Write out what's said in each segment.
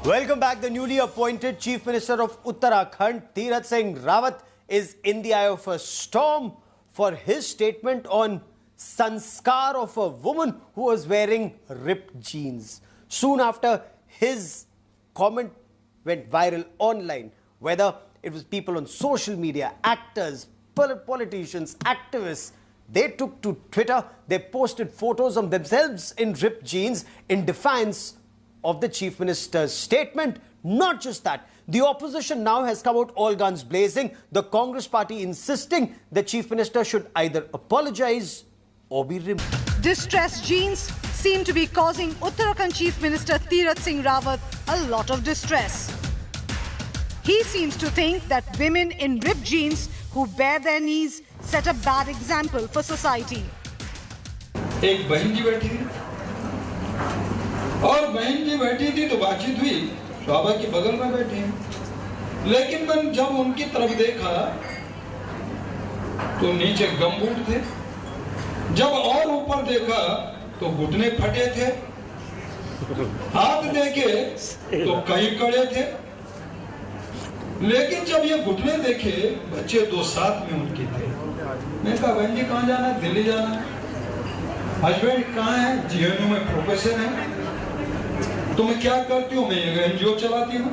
Welcome back. The newly appointed Chief Minister of Uttarakhand, Tirath Singh Rawat, is in the eye of a storm for his statement on sanskar of a woman who was wearing ripped jeans. Soon after, his comment went viral online, whether it was people on social media, actors, politicians, activists. They took to Twitter, they posted photos of themselves in ripped jeans in defiance of the Chief Minister's statement. Not just that, the opposition now has come out all guns blazing, the Congress party insisting the Chief Minister should either apologize or be removed. Distressed jeans seem to be causing Uttarakhand Chief Minister Tirath Singh Rawat a lot of distress. He seems to think that women in ripped jeans who bare their knees set a bad example for society. एक बहन जी बैठी थी और बहन जी बैठी थी तो बातचीत हुई, शोभा के बगल में बैठी हैं। लेकिन मैं जब उनकी तरफ देखा तो नीचे गमबूट थे, जब और ऊपर देखा तो घुटने फटे थे, हाथ देखे तो कई कड़े थे। लेकिन जब ये घुटने देखे, बच्चे दो साथ में उनके थे। मैं कहा बहन जी कहाँ जाना है? दिल्ली जाना है। हस्बैंड कहाँ है? जीएनयू में प्रोफेसर है। तो मैं क्या करती हूँ? मैं एक एनजीओ चलाती हूँ।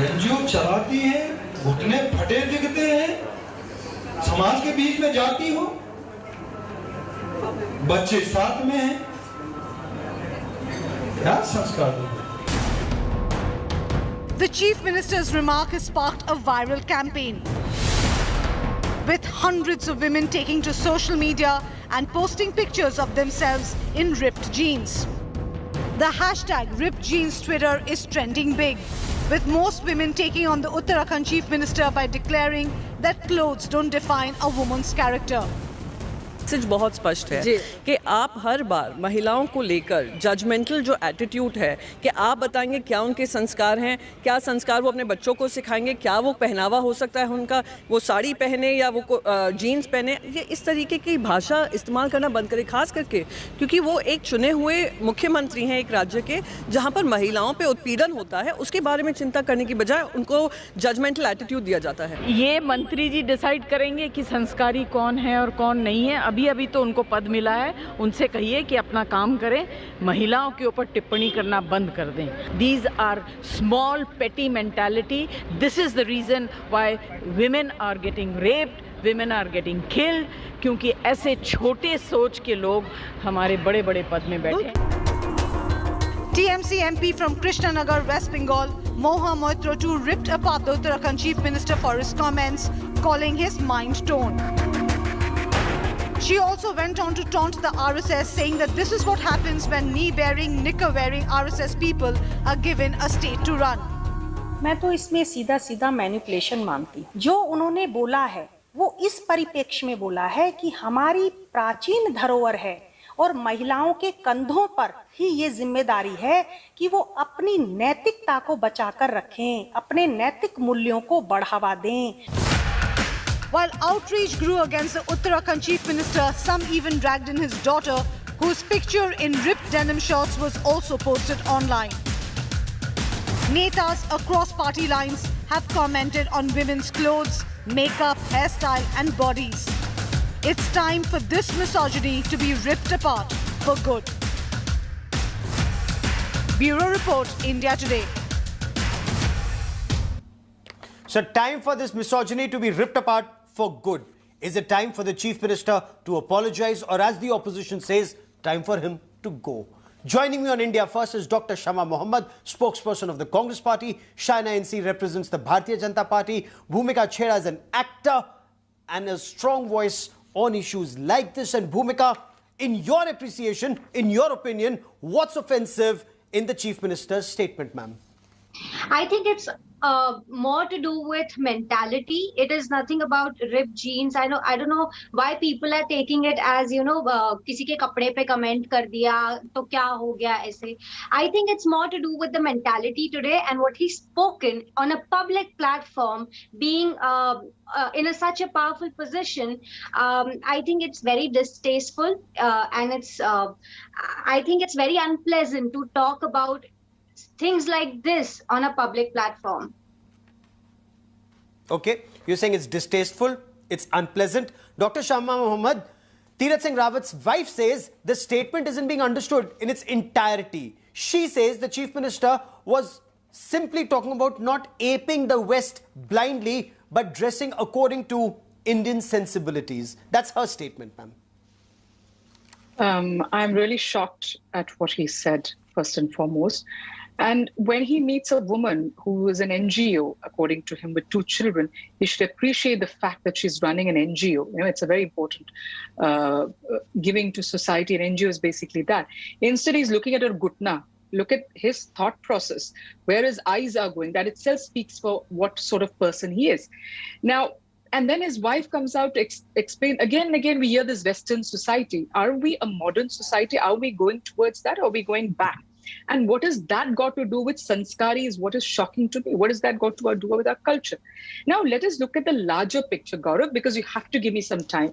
एनजीओ चलाती है, घुटने फटे दिखते हैं, समाज के बीच में जाती हो, बच्चे साथ में हैं, क्या संस्कार दो? The Chief Minister's remark has sparked a viral campaign, with hundreds of women taking to social media and posting pictures of themselves in ripped jeans. The hashtag ripped jeans Twitter is trending big, with most women taking on the Uttarakhand Chief Minister by declaring that clothes don't define a woman's character. Message बहुत स्पष्ट है कि आप हर बार महिलाओं को लेकर judgemental जो attitude है कि आप बताएंगे क्या उनके संस्कार हैं, क्या संस्कार वो अपने बच्चों को सिखाएंगे, क्या वो पहनावा हो सकता है उनका, वो साड़ी पहने या वो जीन्स पहने, ये इस तरीके की भाषा इस्तेमाल करना बंद करें, खास करके क्योंकि वो एक चुने हुए मुख्यमंत्री हैं एक राज्य के जहाँ पर महिलाओं पर उत्पीड़न होता है, उसके बारे में चिंता करने की बजाय उनको जजमेंटल एटीट्यूड दिया जाता है। ये मंत्री जी डिसाइड करेंगे कि संस्कारी कौन है और कौन नहीं है। अभी तो उनको पद मिला है, उनसे कहिए कि अपना काम करें, महिलाओं के ऊपर टिप्पणी करना बंद कर दें। These are small petty mentality. This is the reason why women are getting raped, women are getting killed, क्योंकि ऐसे छोटे सोच के लोग हमारे बड़े-बड़े पद में बैठे हैं। TMC MP from Krishnanagar, West Bengal, Moha Moitra too ripped apart the Uttarakhand Chief Minister for his comments, calling his mind torn. She also went on to taunt the RSS, saying that this is what happens when knee-bearing, knicker-wearing RSS people are given a state to run. मैं तो इसमें सीधा सीधा manipulation मानती हूँ। जो उन्होंने बोला है वो इस परिप्रेक्ष्य में बोला है कि हमारी प्राचीन धरोहर है और महिलाओं के कंधों पर ही ये जिम्मेदारी है कि वो अपनी नैतिकता को बचाकर रखें, अपने नैतिक मूल्यों को बढ़ावा दें। While outrage grew against the Uttarakhand Chief Minister, some even dragged in his daughter, whose picture in ripped denim shorts was also posted online. Netas across party lines have commented on women's clothes, makeup, hairstyle and bodies. It's time for this misogyny to be ripped apart for good. Bureau Report, India Today. So time for this misogyny to be ripped apart for good. Is it time for the Chief Minister to apologize, or as the opposition says, time for him to go? Joining me on India First is Dr. Shama Mohammed, spokesperson of the Congress Party. Shaina NC represents the Bharatiya Janata Party. Bhumika Chheda is an actor and a strong voice on issues like this. And Bhumika, in your appreciation, in your opinion, what's offensive in the Chief Minister's statement, ma'am? I think it's more to do with mentality. It is nothing about ripped jeans. I don't know why people are taking it as, किसी के कपड़े पे comment कर दिया तो क्या हो गया ऐसे. I think it's more to do with the mentality today and what he's spoken on a public platform, being in such a powerful position. I think it's very distasteful and I think it's very unpleasant to talk about things like this on a public platform. Okay, you're saying it's distasteful, it's unpleasant. Dr. Shama Mohammed, Tirath Singh Rawat's wife says the statement isn't being understood in its entirety. She says the Chief Minister was simply talking about not aping the West blindly, but dressing according to Indian sensibilities. That's her statement, ma'am. I'm really shocked at what he said, first and foremost. And when he meets a woman who is an NGO, according to him, with 2 children, he should appreciate the fact that she's running an NGO. You know, it's a very important giving to society. An NGO is basically that. Instead, he's looking at her gutna. Look at his thought process, where his eyes are going. That itself speaks for what sort of person he is. Now, and then his wife comes out to explain, again and again, we hear this Western society. Are we a modern society? Are we going towards that? Or are we going back? And what has that got to do with sanskari is what is shocking to me. What has that got to do with our culture? Now, let us look at the larger picture, Gaurav, because you have to give me some time.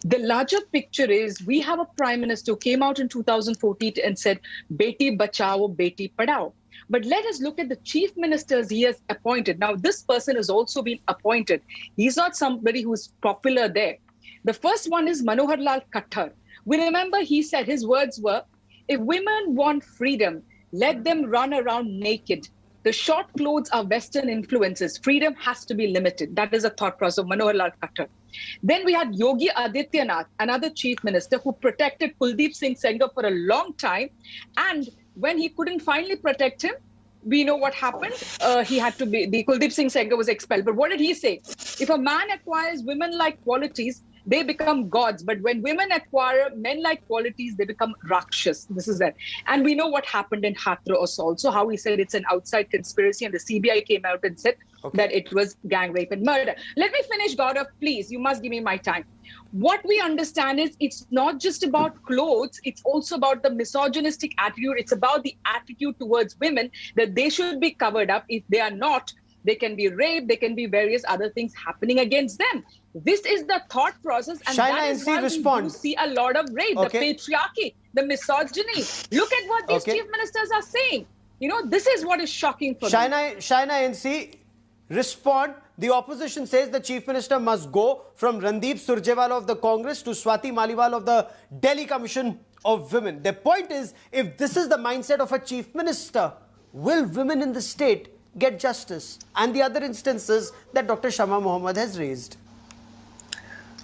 The larger picture is we have a prime minister who came out in 2014 and said, Beti Bachao, Beti Padhao. But let us look at the chief ministers he has appointed. Now, this person has also been appointed. He's not somebody who's popular there. The first one is Manohar Lal Khattar. We remember he said, his words were, if women want freedom, let them run around naked. The short clothes are Western influences. Freedom has to be limited. That is a thought process of Manohar Lal Khattar. Then we had Yogi Adityanath, another chief minister who protected Kuldeep Singh Sengar for a long time. And when he couldn't finally protect him, we know what happened. He had to be, the Kuldeep Singh Sengar was expelled. But what did he say? If a man acquires women-like qualities, they become gods. But when women acquire men-like qualities, they become rakshas. This is that. And we know what happened in Hathras also, how he said it's an outside conspiracy, and the CBI came out and said that it was gang rape and murder. Let me finish, Gaurav, please. You must give me my time. What we understand is it's not just about clothes, it's also about the misogynistic attitude. It's about the attitude towards women that they should be covered up. If they are not, they can be raped, there can be various other things happening against them. This is the thought process, and Shaina that is why we do see a lot of rape, the patriarchy, the misogyny. Look at what these chief ministers are saying. You know, this is what is shocking for me. Shaina NC, respond. The opposition says the chief minister must go from Randeep Surjewala of the Congress to Swati Maliwal of the Delhi Commission of Women. Their point is, if this is the mindset of a chief minister, will women in the state get justice? And the other instances that Dr. Shama Mohammed has raised.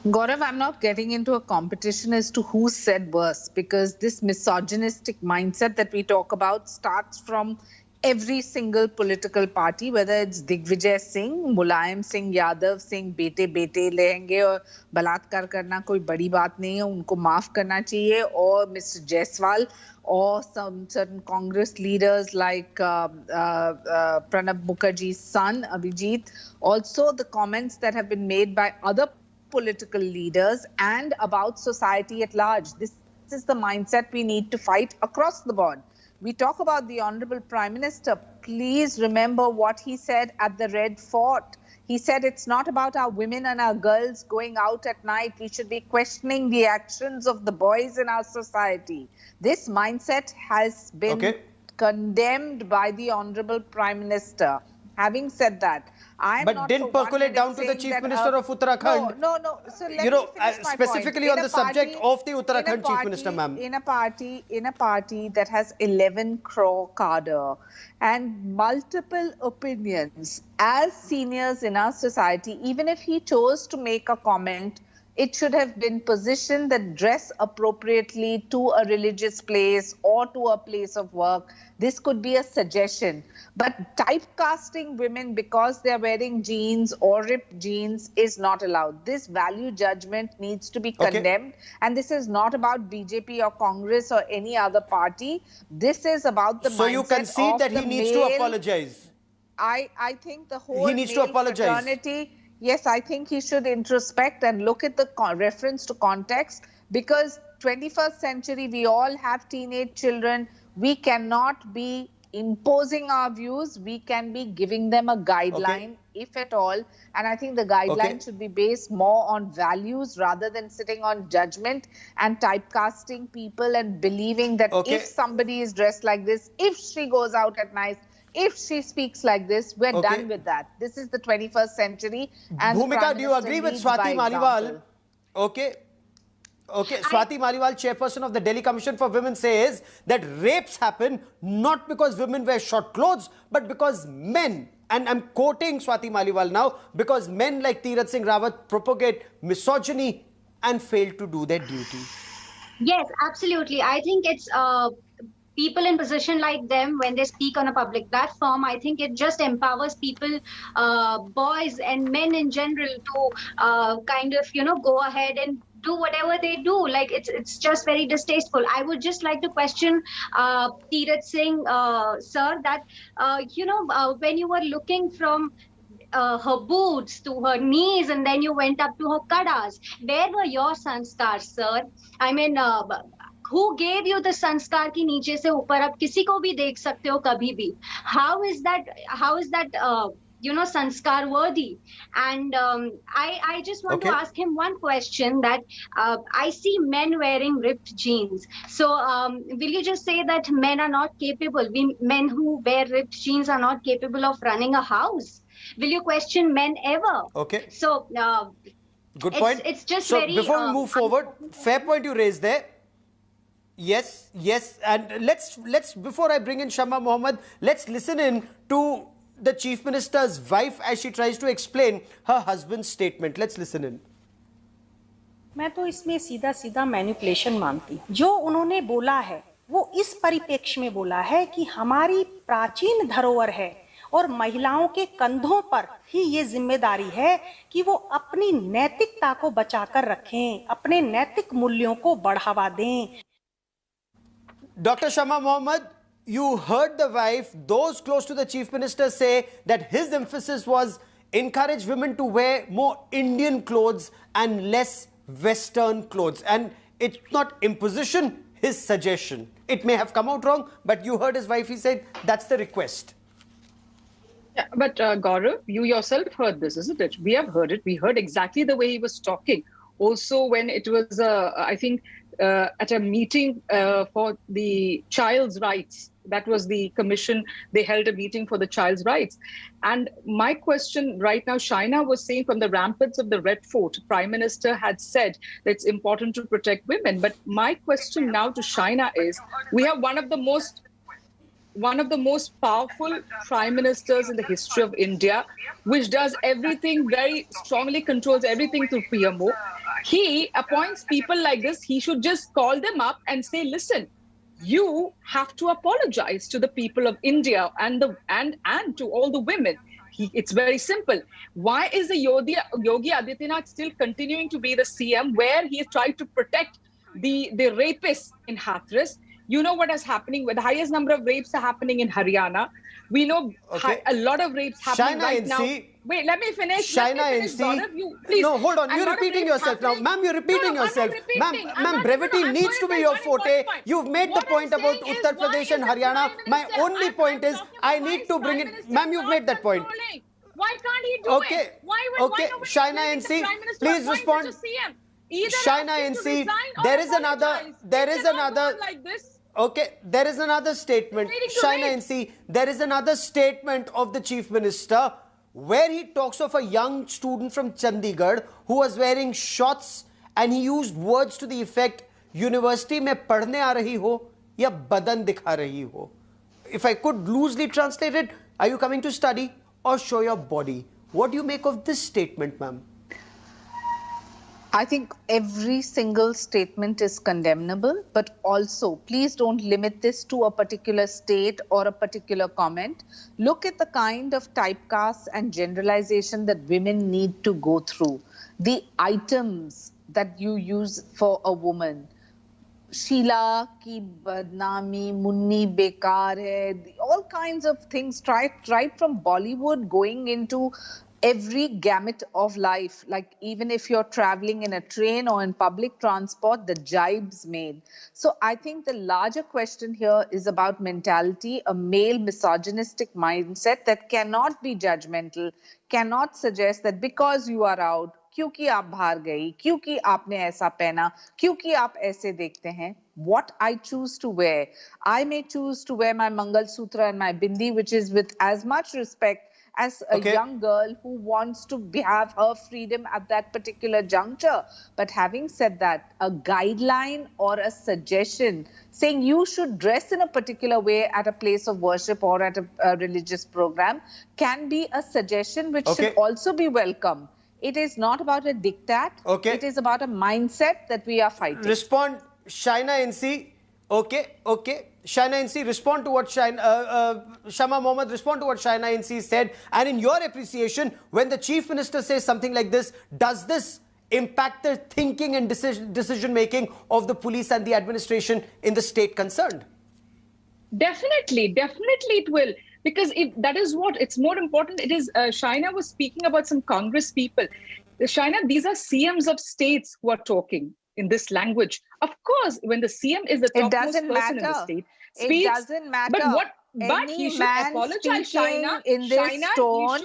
Gaurav, I'm not getting into a competition as to who said worse, because this misogynistic mindset that we talk about starts from every single political party, whether it's Digvijay Singh, Mulayam Singh Yadav saying bete lehenge और बलात्कार करना कोई बड़ी बात नहीं है, उनको माफ करना चाहिए, or Mr. Jaiswal, or some certain Congress leaders like Pranab Mukherjee's son, Abhijit. Also, the comments that have been made by other political leaders and about society at large. This is the mindset we need to fight across the board. We talk about the Honorable Prime Minister. Please remember what he said at the Red Fort. He said it's not about our women and our girls going out at night. We should be questioning the actions of the boys in our society. This mindset has been condemned by the Honorable Prime Minister. Having said that, but didn't percolate down to the Chief Minister of Uttarakhand. No. So let me finish my specifically point. On the subject of the Uttarakhand Chief Minister, ma'am. In a party that has 11 crore cadre and multiple opinions, as seniors in our society, even if he chose to make a comment, it should have been positioned that dress appropriately to a religious place or to a place of work. This could be a suggestion. But typecasting women because they're wearing jeans or ripped jeans is not allowed. This value judgment needs to be condemned. And this is not about BJP or Congress or any other party. This is about the mindset of the male. So you concede that he needs to apologize? I think the whole he needs to apologize. Fraternity, yes, I think he should introspect and look at the reference to context, because 21st century, we all have teenage children. We cannot be imposing our views. We can be giving them a guideline, if at all. And I think the guideline should be based more on values rather than sitting on judgment and typecasting people and believing that if somebody is dressed like this, if she goes out at night, if she speaks like this, we're done with that. This is the 21st century. And Bhumika, do you agree with Swati Maliwal? Okay, Swati Maliwal, chairperson of the Delhi Commission for Women, says that rapes happen not because women wear short clothes, but because men, and I'm quoting Swati Maliwal now, because men like Tirath Singh Rawat propagate misogyny and fail to do their duty. Yes, absolutely. I think it's people in position like them, when they speak on a public platform, I think it just empowers people, boys and men in general, to kind of, go ahead and do whatever they do. Like, it's just very distasteful. I would just like to question Tirath Singh, sir, that, when you were looking from her boots to her knees and then you went up to her kadas, where were your sanskars, sir? I mean, who gave you the sanskar ki niche se upar ab kisi ko bhi dekh sakte ho kabhi bhi? How is that sanskar worthy? And I just want to ask him one question, that I see men wearing ripped jeans. So will you just say that men are not capable, men who wear ripped jeans are not capable of running a house? Will you question men ever? Okay. So good point. It's just so very... before we move forward, fair point you raised there. Yes, and let's before I bring in Shama Mohammed, let's listen in to the Chief Minister's wife as she tries to explain her husband's statement. Let's listen in. मैं तो इसमें सीधा सीधा manipulation मानती हूँ। जो उन्होंने बोला है वो इस परिप्रेक्ष्य में बोला है कि हमारी प्राचीन धरोहर है और महिलाओं के कंधों पर ही ये जिम्मेदारी है कि वो अपनी नैतिकता को बचाकर रखें, अपने नैतिक मूल्यों को बढ़ावा दें। Dr. Shama Mohammed, you heard the wife. Those close to the Chief Minister say that his emphasis was encourage women to wear more Indian clothes and less Western clothes. And it's not imposition, his suggestion. It may have come out wrong, but you heard his wife. He said that's the request. Yeah, but Gaurav, you yourself heard this, isn't it? We have heard it. We heard exactly the way he was talking. Also, when it was, I think, at a meeting for the child's rights, that was the commission, they held a meeting for the child's rights. And my question right now, Shaina was saying from the ramparts of the Red Fort, Prime Minister had said that it's important to protect women. But my question now to Shaina is, we have one of the most powerful prime ministers in the history of India, which does everything very strongly, controls everything through PMO. He appoints people like this. He should just call them up and say, listen, you have to apologize to the people of India and to all the women. It's very simple. Why is the Yogi Adityanath still continuing to be the CM, where he has tried to protect the rapists in Hathras? You know what is happening, where the highest number of rapes are happening in Haryana. We know a lot of rapes happening right now. Wait, let me finish. Shaina NC. No, hold on. You're repeating yourself now. Ma'am, you're repeating yourself. Ma'am, brevity needs to be your forte. You've made the point about Uttar Pradesh and Haryana. My only point is, I need to bring it. Ma'am, you've made that point. Why can't he do it? Okay, Shaina NC, please respond. Shaina NC, there is another statement. Shaina NC, there is another statement of the Chief Minister where he talks of a young student from Chandigarh who was wearing shorts and he used words to the effect, university mein padhne aa rahi ho ya badan dikha rahi ho. If I could loosely translate it, are you coming to study or show your body? What do you make of this statement, ma'am? I think every single statement is condemnable, but also please don't limit this to a particular state or a particular comment. Look at the kind of typecast and generalization that women need to go through. The items that you use for a woman. Sheila ki badnami, munni bekar hai, all kinds of things, right from Bollywood going into every gamut of life, like even if you're traveling in a train or in public transport, the jibes made. So I think the larger question here is about mentality, a male misogynistic mindset that cannot be judgmental, cannot suggest that because you are out, क्योंकि आप बाहर गई, क्योंकि आपने ऐसा पहना, क्योंकि आप ऐसे देखते हैं, what I choose to wear. I may choose to wear my Mangal Sutra and my bindi, which is with as much respect as a young girl who wants to have her freedom at that particular juncture. But having said that, a guideline or a suggestion saying you should dress in a particular way at a place of worship or at a religious program can be a suggestion which should also be welcome. It is not about a diktat. It is about a mindset that we are fighting. Respond, Shaina NC. Okay. Shaina NC, respond to what Shama Mohammed, respond to what Shaina NC said. And in your appreciation, when the Chief Minister says something like this, does this impact the thinking and decision-making of the police and the administration in the state concerned? Definitely it will. Because that is what, it's more important. It is, Shaina was speaking about some Congress people. Shaina, these are CMs of states who are talking in this language. Of course, when the CM is the topmost person in the state, speaks, it doesn't matter. But he should apologize, Shaina. In this tone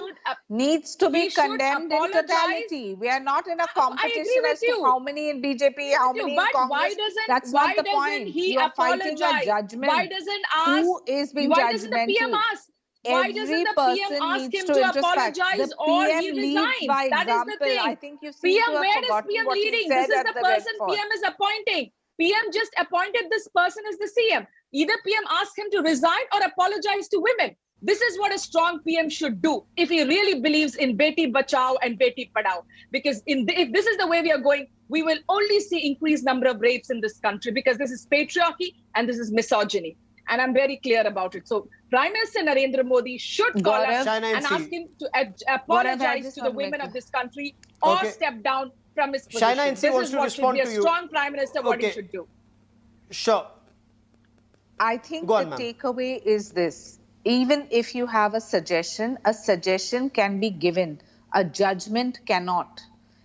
needs to be condemned in totality. We are not in a competition as to how many in BJP, how many in Congress. That's not the point. You are fighting a judgment. Why doesn't ask? Who is being judgmental? Why doesn't the PM ask him to apologize or he resigns? That is the thing. I think you seem to have forgotten PM what he leading? said This is at the the person Red Fort. PM is appointing. PM just appointed this person as the CM. Either PM asks him to resign or apologize to women. This is what a strong PM should do if he really believes in Beti Bachao and Beti Padhao. Because if this is the way we are going, we will only see increased number of rapes in this country because this is patriarchy and this is misogyny. And I'm very clear about it. So Prime Minister Narendra Modi should call us and ask him to apologize to the women of this country or step down from his position. Shaina NC wants to respond to you. This is what should be a strong Prime Minister, what he should do. Sure. I think the takeaway is this. Even if you have a suggestion can be given. A judgment cannot.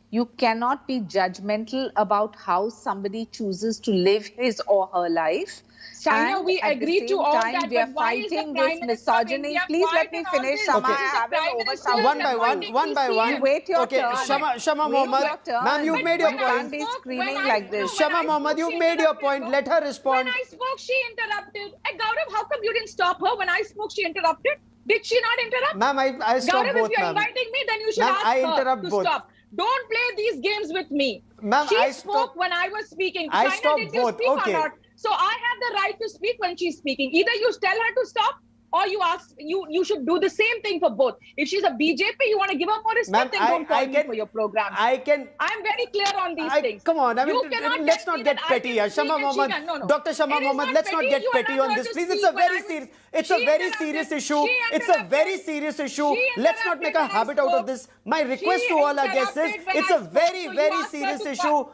You cannot be judgmental about how somebody chooses to live his or her life. Shaina, we agree to all that, we are fighting this misogyny. Please let me finish. Shama, I haven't overshadowed. One by one. Wait your turn. Shama Mohammed, ma'am, you've made your point. You can't be screaming like this. Shama Mohammed, you've made your point. Let her respond. When I spoke, she interrupted. Gaurav, how come you didn't stop her? When I spoke, she interrupted. Did she not interrupt? Ma'am, I stopped Gaurav, both, if you're ma'am. inviting me, then you should ask her to stop. Don't play these games with me. Ma'am, she spoke when I was speaking. I Shaina, stopped did you both. speak or not? So I have the right to speak when she's speaking. Either you tell her to stop or you ask, you should do the same thing for both. If she's a BJP, you want to give her more respect, then don't call me for your program. I'm very clear on these things. Come on, I mean, let's not get petty. Shama Mohammed, Dr. Shama Mohammed, let's not get petty on this, please. It's a very serious, it's a very serious issue. It's a very serious issue. Let's not make a habit out of this. My request to all our guests is, it's a very, very serious issue.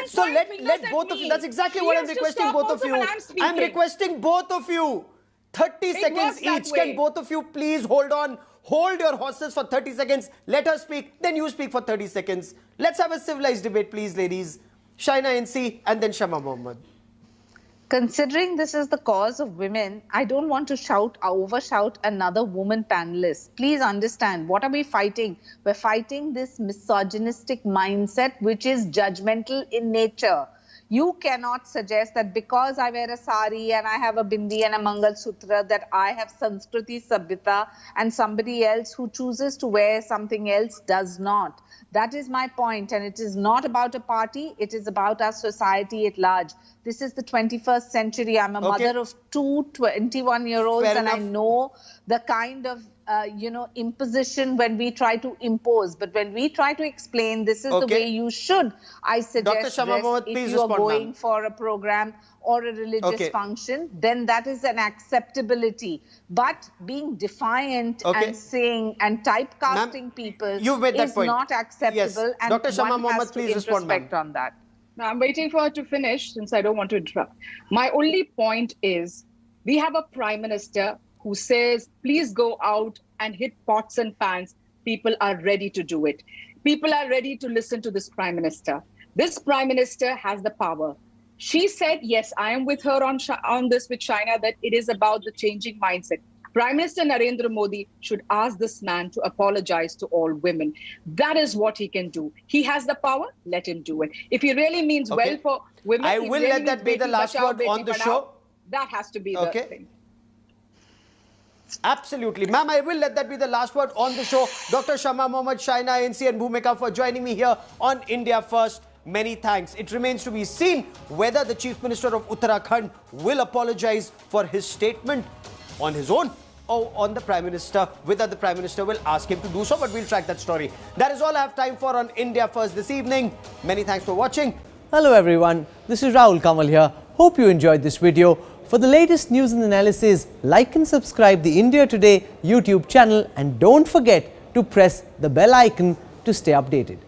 So let both of you, that's exactly what I'm requesting both of you. I'm requesting both of you. 30 seconds each. Can both of you please hold on? Hold your horses for 30 seconds. Let her speak. Then you speak for 30 seconds. Let's have a civilized debate, please, ladies. Shaina NC and then Shama Mohammed. Considering this is the cause of women, I don't want to overshout another woman panelist. Please understand, what are we fighting? We're fighting this misogynistic mindset, which is judgmental in nature. You cannot suggest that because I wear a sari and I have a bindi and a Mangal Sutra that I have Sanskriti Sabhyata and somebody else who chooses to wear something else does not. That is my point, and it is not about a party, it is about our society at large. This is the 21st century. I'm a mother of two 21-year-olds and I know the kind of imposition when we try to impose. But when we try to explain this is the way you should, I suggest dress if you are going for a program or a religious function, then that is an acceptability. But being defiant and saying and typecasting people is not acceptable. And Dr. Shama Mohammed, please respond on that. Now, I'm waiting for her to finish since I don't want to interrupt. My only point is we have a prime minister who says, please go out and hit pots and pans. people are ready to do it. People are ready to listen to this Prime Minister. This Prime Minister has the power. She said, yes, I am with her on this with China, that it is about the changing mindset. Prime Minister Narendra Modi should ask this man to apologize to all women. That is what he can do. He has the power, let him do it. If he really means well for women, I will let that be the last word on the show. That has to be the thing. Absolutely. Ma'am, I will let that be the last word on the show. Dr. Shama Mohammad, Shaina ANC and Bhumika for joining me here on India First. Many thanks. It remains to be seen whether the Chief Minister of Uttarakhand will apologize for his statement on his own or on the Prime Minister, whether the Prime Minister will ask him to do so, but we'll track that story. That is all I have time for on India First this evening. Many thanks for watching. Hello everyone, this is Rahul Kamal here. Hope you enjoyed this video. For the latest news and analysis, like and subscribe the India Today YouTube channel and don't forget to press the bell icon to stay updated.